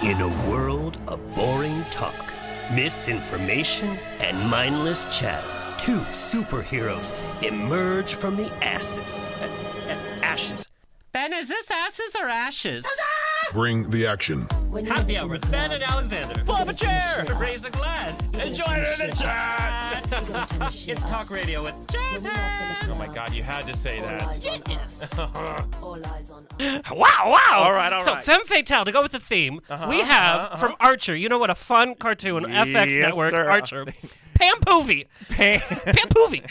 In a world of boring talk, misinformation, and mindless chatter, two superheroes emerge from the ashes. Ben, is this asses or ashes? Bring the action. Happy hour with Ben and Alexander. Pull up a chair. Raise a glass. Enjoy it in the chat. It's talk radio with jazz hands. Oh my God, you had to say that. Yes. Wow. All right. So, femme fatale, to go with the theme, we have from Archer, you know what a fun cartoon, FX network, sir. Archer, Pam Poovey. Pam Poovey.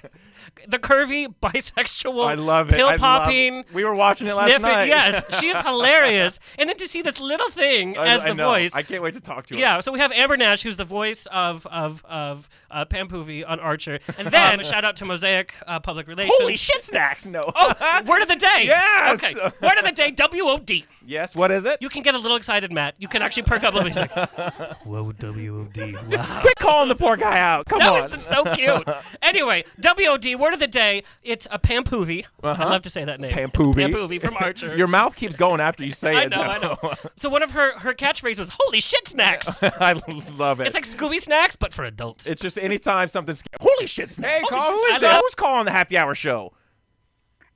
The curvy, bisexual, I love it. pill-popping, We were watching it last sniffing. night. Yes, she is hilarious. And then to see this little thing as the voice. I can't wait to talk to her. Yeah, so we have Amber Nash, who's the voice of Pam Poovey on Archer. And then, a shout-out to Mosaic Public Relations. Holy shit snacks, no. Oh, word of the day. Yes. Okay, word of the day, WOD. Yes, what is it? You can get a little excited, Matt. You can actually perk up a little bit. He's like, whoa, WOD. Wow. Quit calling the poor guy out. Come on. That was so cute. Anyway, WOD, word of the day. It's a Pam Poovey. I love to say that name. Pam Poovey. Pam Poovey from Archer. Your mouth keeps going after you say it. I know. So one of her catchphrases was, holy shit snacks. I love it. It's like Scooby Snacks, but for adults. It's just anytime something's... Holy shit snacks. Holy Who shit is snacks. it? Who's calling the happy hour show?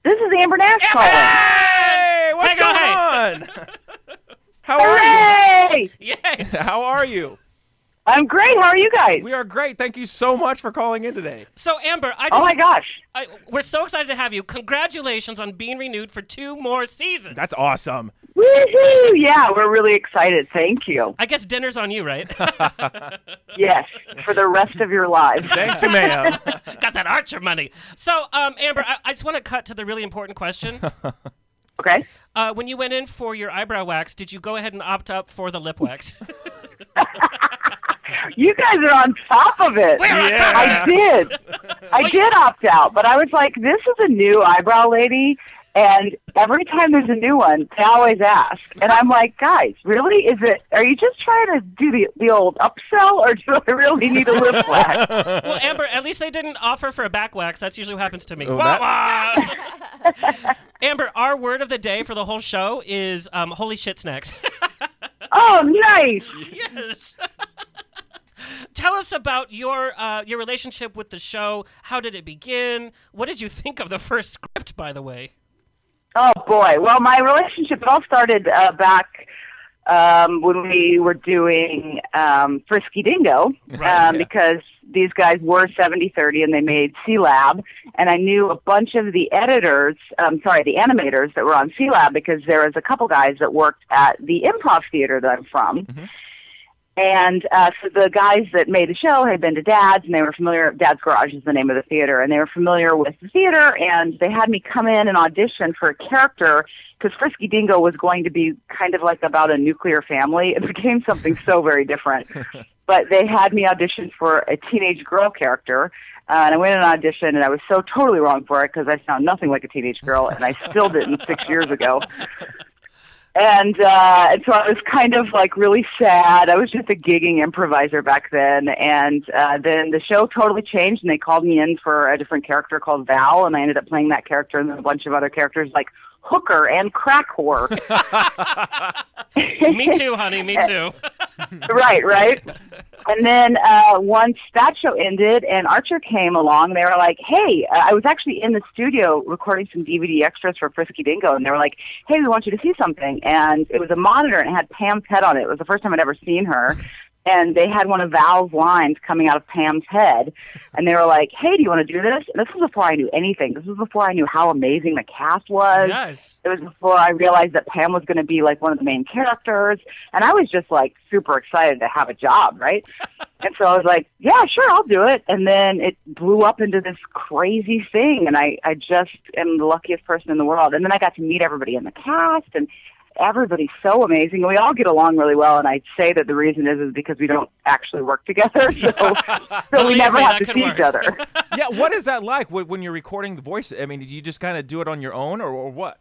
This is Amber Nash calling. Hey, what's going on? How are Hooray! Yay. you? How are you? I'm great. How are you guys? We are great. Thank you so much for calling in today. So, Amber, Oh my gosh. we're so excited to have you. Congratulations on being renewed for 2 more seasons. That's awesome. Woohoo! Yeah, we're really excited. Thank you. I guess dinner's on you, right? Yes, for the rest of your lives. Thank you, ma'am. Got that Archer money. So, Amber, I just want to cut to the really important question. Okay. When you went in for your eyebrow wax, did you go ahead and opt up for the lip wax? You guys are on top of it. I did. I did opt out, but I was like, this is a new eyebrow lady, and every time there's a new one, they always ask. And I'm like, guys, really? Are you just trying to do the old upsell, or do I really need a lip wax? Well, Amber, at least they didn't offer for a back wax. That's usually what happens to me. Oh, Amber, our word of the day for the whole show is holy shit snacks. Oh, nice. Yes. Tell us about your relationship with the show. How did it begin? What did you think of the first script, by the way? Oh, boy. Well, my relationship, it all started back when we were doing Frisky Dingo, because these guys were 70-30 and they made C-Lab, and I knew a bunch of the the animators that were on C-Lab, because there was a couple guys that worked at the improv theater that I'm from. Mm-hmm. And so the guys that made the show had been to Dad's, and they were familiar. Dad's Garage is the name of the theater, and they were familiar with the theater, and they had me come in and audition for a character, because Frisky Dingo was going to be kind of like about a nuclear family. It became something so very different. But they had me audition for a teenage girl character, and I went in an audition, and I was so totally wrong for it, because I sound nothing like a teenage girl, and I still didn't 6 years ago. And so I was kind of like really sad. I was just a gigging improviser back then. And then the show totally changed, and they called me in for a different character called Val, and I ended up playing that character and then a bunch of other characters like Hooker and Crack Whore. Me too, honey, me too. Right. And then once that show ended and Archer came along, they were like, hey, I was actually in the studio recording some DVD extras for Frisky Dingo, and they were like, hey, we want you to see something. And it was a monitor, and it had Pam's head on it. It was the first time I'd ever seen her. And they had one of Val's lines coming out of Pam's head. And they were like, hey, do you want to do this? And this was before I knew anything. This was before I knew how amazing the cast was. Yes. It was before I realized that Pam was going to be like one of the main characters. And I was just like super excited to have a job, right? And so I was like, yeah, sure, I'll do it. And then it blew up into this crazy thing. And I just am the luckiest person in the world. And then I got to meet everybody in the cast, and everybody's so amazing. We all get along really well, and I say that the reason is because we don't actually work together, so we never have to see each other. Yeah, what is that like when you're recording the voice? I mean, do you just kind of do it on your own, or what?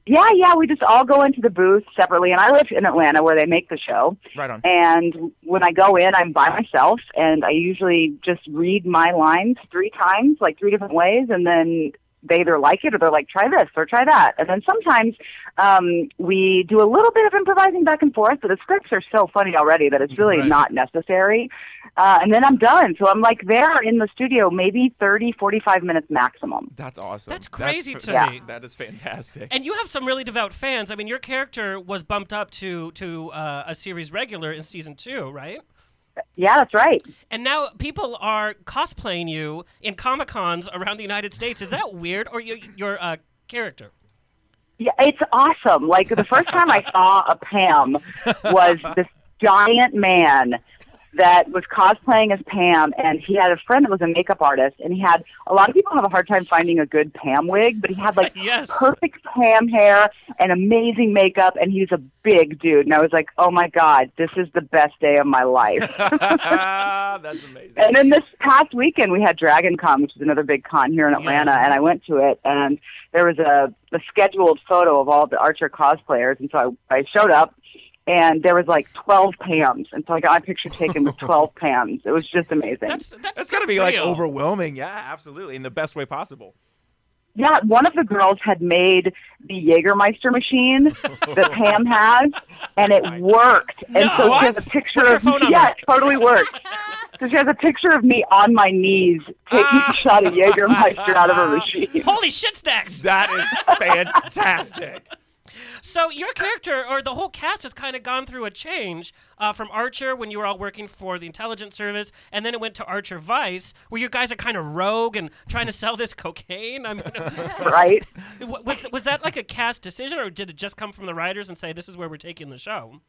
Yeah, we just all go into the booth separately, and I live in Atlanta where they make the show. Right on. And when I go in, I'm by myself, and I usually just read my lines 3 times, like 3 different ways, and then they either like it or they're like, try this or try that. And then sometimes we do a little bit of improvising back and forth, but the scripts are so funny already that it's really not necessary. And then I'm done. So I'm like there in the studio maybe 30, 45 minutes maximum. That's awesome. That's crazy to me. That is fantastic. And you have some really devout fans. I mean, your character was bumped up to a series regular in season 2, right? Yeah, that's right. And now people are cosplaying you in Comic-Cons around the United States. Is that weird, or your character? Yeah, it's awesome. Like, the first time I saw a Pam was this giant man that was cosplaying as Pam, and he had a friend that was a makeup artist, and he had, a lot of people have a hard time finding a good Pam wig, but he had like perfect Pam hair and amazing makeup, and he was a big dude, and I was like, oh my God, this is the best day of my life. That's amazing. And then this past weekend we had Dragon Con, which is another big con here in Atlanta, and I went to it, and there was a scheduled photo of all the Archer cosplayers, and so I showed up, and there was like 12 Pams. And so I got my picture taken with 12 Pams. It was just amazing. That's got to be like overwhelming. Yeah, absolutely. In the best way possible. Yeah, one of the girls had made the Jägermeister machine that Pam has, and it worked. And so she has a picture of me. Yeah, it totally worked. So she has a picture of me on my knees taking a shot of Jägermeister out of her machine. Holy shit stacks! That is fantastic. So your character, or the whole cast, has kind of gone through a change from Archer, when you were all working for the intelligence service, and then it went to Archer Vice, where you guys are kind of rogue and trying to sell this cocaine. I mean, right? Was that like a cast decision, or did it just come from the writers and say, this is where we're taking the show?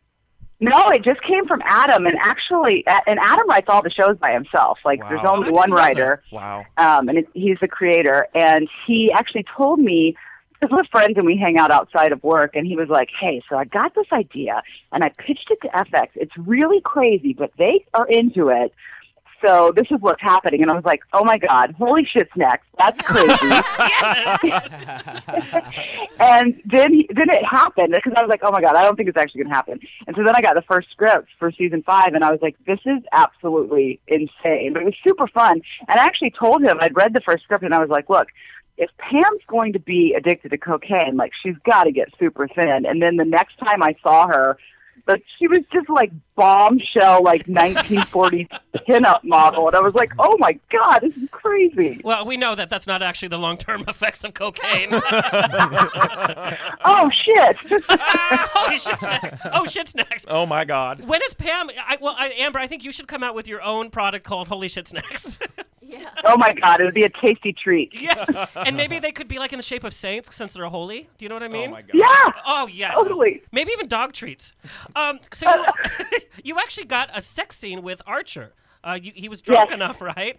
No, it just came from Adam, and actually, Adam writes all the shows by himself. Like, there's only one writer. Wow. And he's the creator, and he actually told me, because we're friends and we hang out outside of work, and he was like, hey, so I got this idea, and I pitched it to FX. It's really crazy, but they are into it. So this is what's happening. And I was like, oh, my God, holy shit snacks. That's crazy. And then it happened, because I was like, oh, my God, I don't think it's actually going to happen. And so then I got the first script for season 5, and I was like, this is absolutely insane. But it was super fun. And I actually told him, I'd read the first script, and I was like, look, if Pam's going to be addicted to cocaine, like, she's got to get super thin. And then the next time I saw her, but she was just like bombshell, like 1940s pinup model. And I was like, oh my God, this is crazy. Well, we know that that's not actually the long-term effects of cocaine. Oh, shit. Holy shit snacks. Oh, shit snacks. Oh, my God. When is Pam? Amber, I think you should come out with your own product called Holy Shit Snacks. Yeah. Oh my God, it would be a tasty treat. Yes. And maybe they could be like in the shape of saints since they're holy. Do you know what I mean? Oh, my God. Yeah. Oh, yes. Totally. Maybe even dog treats. So you actually got a sex scene with Archer. He was drunk enough, right?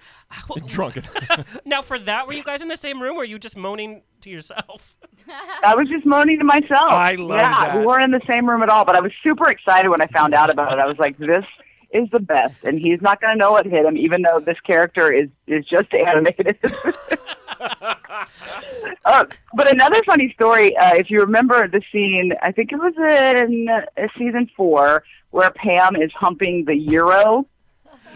Drunk enough. Now, for that, were you guys in the same room, or were you just moaning to yourself? I was just moaning to myself. I love that. We weren't in the same room at all, but I was super excited when I found out about it. I was like, this is the best, and he's not going to know what hit him, even though this character is just animated. But another funny story, if you remember the scene, I think it was in season 4, where Pam is humping the Euro.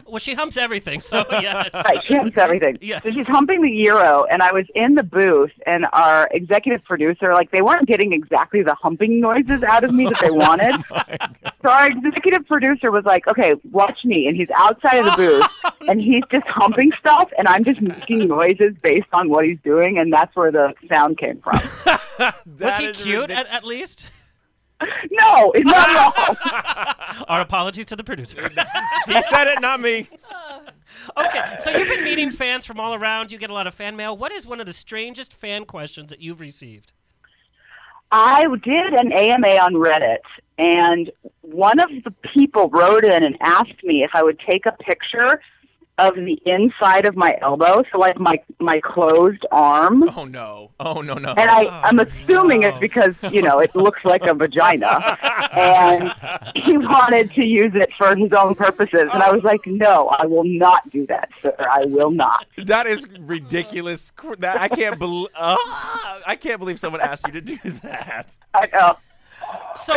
Well, she humps everything, so yes. Right, she humps everything. Yes. So she's humping the Euro, and I was in the booth, and our executive producer, like, they weren't getting exactly the humping noises out of me that they wanted. So our executive producer was like, okay, watch me, and he's outside of the booth, and he's just humping stuff, and I'm just making noises based on what he's doing, and that's where the sound came from. Was he cute, at least? No, not at all. Our apologies to the producer. He said it, not me. Okay, so you've been meeting fans from all around. You get a lot of fan mail. What is one of the strangest fan questions that you've received? I did an AMA on Reddit, and one of the people wrote in and asked me if I would take a picture of the inside of my elbow, so like my closed arm. Oh, no. Oh, no. And I'm assuming it's because, it looks like a vagina. And he wanted to use it for his own purposes. And I was like, no, I will not do that, sir. I will not. That is ridiculous. I can't believe someone asked you to do that. I know. So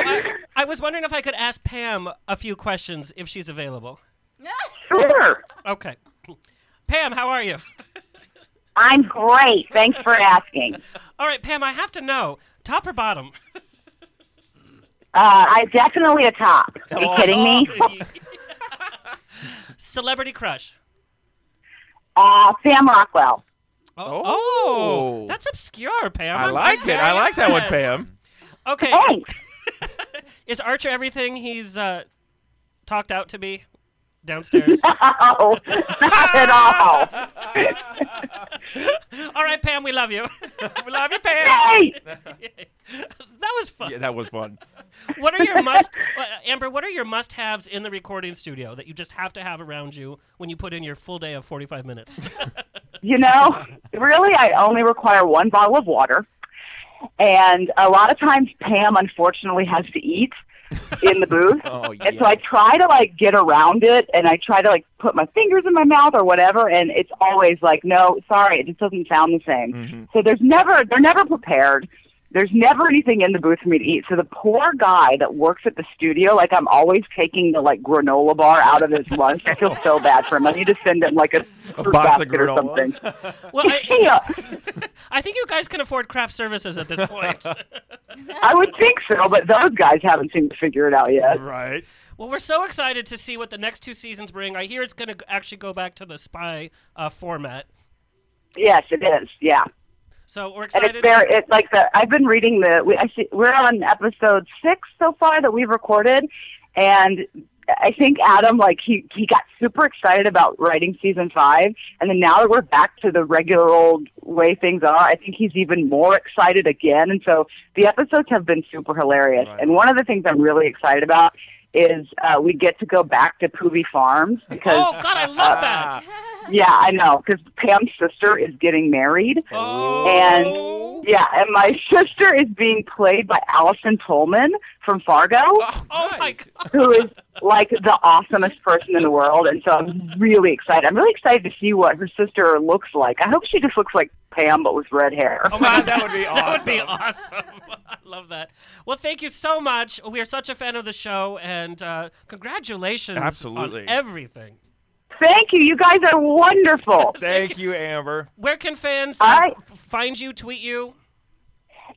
I was wondering if I could ask Pam a few questions if she's available. Sure. Okay. Pam, how are you? I'm great. Thanks for asking. All right, Pam, I have to know, top or bottom? I'm definitely a top. Are you kidding me? Celebrity crush. Sam Rockwell. Oh, that's obscure, Pam. I like it. I like that one, Pam. Okay. Thanks. Is Archer everything he's talked out to be downstairs? No, not at all. All right, Pam, we love you. We love you, Pam. Hey! That was fun. Yeah, that was fun. What are your Amber? What are your must-haves in the recording studio that you just have to have around you when you put in your full day of 45 minutes? You know, really, I only require one bottle of water. And a lot of times Pam, unfortunately, has to eat in the booth. And so I try to, like, get around it, and I try to, like, put my fingers in my mouth or whatever, and it's always like, no, sorry, it just doesn't sound the same. So they're never prepared. There's never anything in the booth for me to eat. So the poor guy that works at the studio, like, I'm always taking the, like, granola bar out of his lunch. I feel so bad for him. I need to send him, like, a fruit box of basket or something. Well, Yeah. I think you guys can afford craft services at this point. I would think so, but those guys haven't seemed to figure it out yet. Right. Well, we're so excited to see what the next 2 seasons bring. I hear it's going to actually go back to the spy format. Yes, it is. Yeah. So we're And excited. I've been reading we're on episode 6 so far that we've recorded, and I think Adam, like, he got super excited about writing season 5, and then now that we're back to the regular old way things are, I think he's even more excited again. And so the episodes have been super hilarious. Right. And one of the things I'm really excited about is we get to go back to Poovey Farms because Oh, God, I love that. yeah, I know, because Pam's sister is getting married. Oh. And yeah, and my sister is being played by Allison Tolman from Fargo, Oh, my Nice. God. who is like the awesomest person in the world. And so I'm really excited. I'm really excited to see what her sister looks like. I hope she just looks like Pam, but with red hair. Oh, my God, that would be awesome. That would be awesome. I love that. Well, thank you so much. We are such a fan of the show, and congratulations Absolutely. on everything. Thank you. You guys are wonderful. Thank you, Amber. Where can fans find you, tweet you?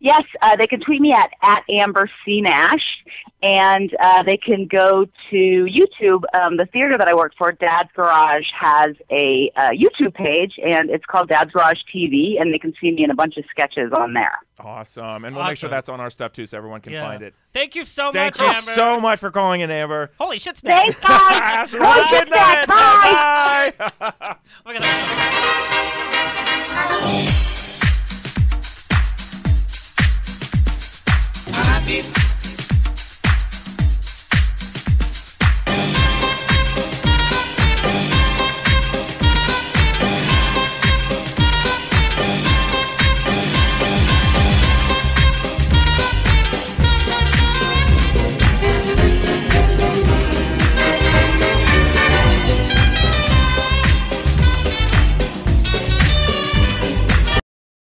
Yes, they can tweet me at Amber C. Nash, and they can go to YouTube. The theater that I work for, Dad's Garage, has a YouTube page, and it's called Dad's Garage TV, and they can see me in a bunch of sketches on there. Awesome. And we'll make sure that's on our stuff, too, so everyone can find it. Thank you so Thank much, you Amber. so much for calling in, Amber. Holy shit, snacks. Thanks, guys. Absolutely. Have a Good good night. night. Bye. Bye. Look at that.